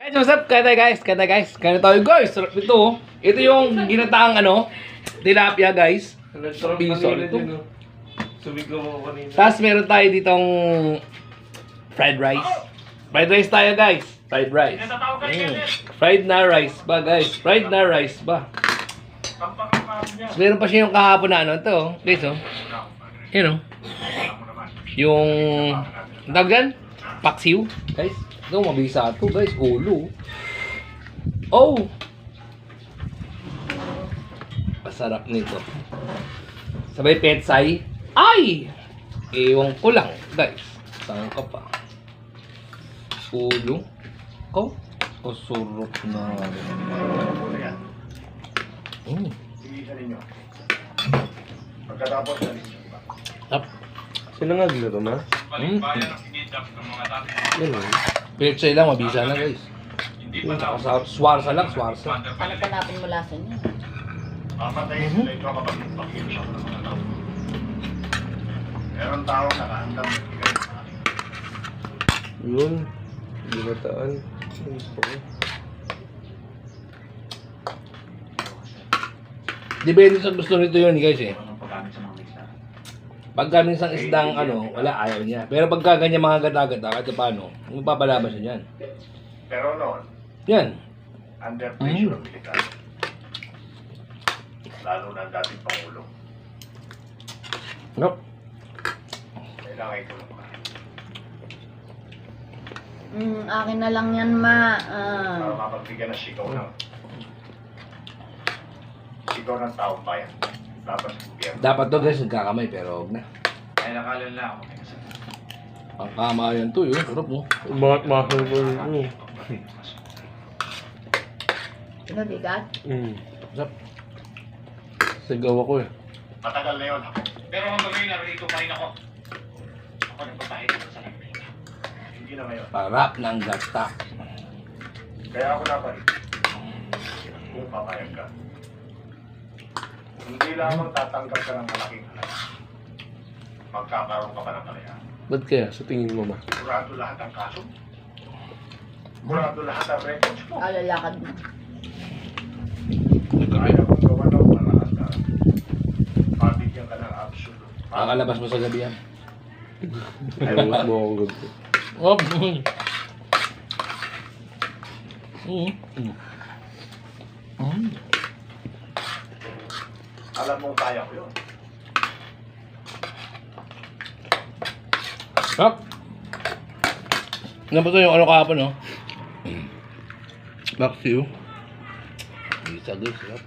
Guys, what's up? Kaya tayo guys. Sarap ito oh. Ito yung ginataang tilapia guys. Piso ito. Sumigaw mo kanina. Tapos meron tayo ditong fried rice. Fried rice tayo guys. Fried rice. Fried na rice ba guys? Fried na rice ba? Tapos meron pa siya yung kahapon na ito guys oh. Yun oh. Yung ang tawag dyan? Paksiw guys. Ito mabisa ito guys. Ulo. Oh! Masarap nito. Sabay petsay. Ay! Ewan ko lang guys. Saan ka pa? Ulo. Ko? Kasurot na. Pagkatapos na ninyo. Tap. Sino nga gila na? Petsay lang. Mabisa na guys. Swarsa lang. Swarsa. Hanap-hanapin mo lasa niya. Papatayin nila ito kapag pag-iusap ng mga tao. Meron tao nakaandang magbigay ng aking. Yun. Ginataan. Depende sa gusto nito yun guys eh. Anong paggamit sa mga lista? Pagka minsan isdang wala ayaw niya. Pero pagka ganyan mga gata-gata, kahit paano, magpapalabas siya dyan. Pero noon, Yan. under pressure ng militar. Lalo na ang dating Pangulo. Nope. Kailangan ikulong ka. Akin na lang yan, ma. Para mapagbigyan ng sigaw ng taong bayan. Dapat sa gobyerno. Dapat to guys, nagkakamay pero huwag na. Ay nakala na ako may kasama. Ang kamayan to yun. Sarap mo. Bakit mahal ko yun? Nabigat? Sarap. Sigaw ako eh. Matagal na yun. Pero hanggang ngayon, narito pa rin ako. Ako nagpapahit sa kanila. Hindi na ngayon. Parap ng gata. Kaya ako napalit. Kung papayag ka. Hindi lamang tatanggap ka ng malaking halaga. Magkakaroon ka pa ng kalayahan. Ba't kaya? Sa tingin mo ma? Sigurado lahat ang kaso. Sigurado lahat ang records mo. Lalakad na. Kaya kung gawa ng paraan ka. Mabigyan ka ng absolute. Kakalabas mo sa gabi yan. Ayaw mo akong gusto. Oh. Alam mong kaya ko yun. Sarap. Ano ba ito yung kahapon no? Back to you. Isa guys. Sarap.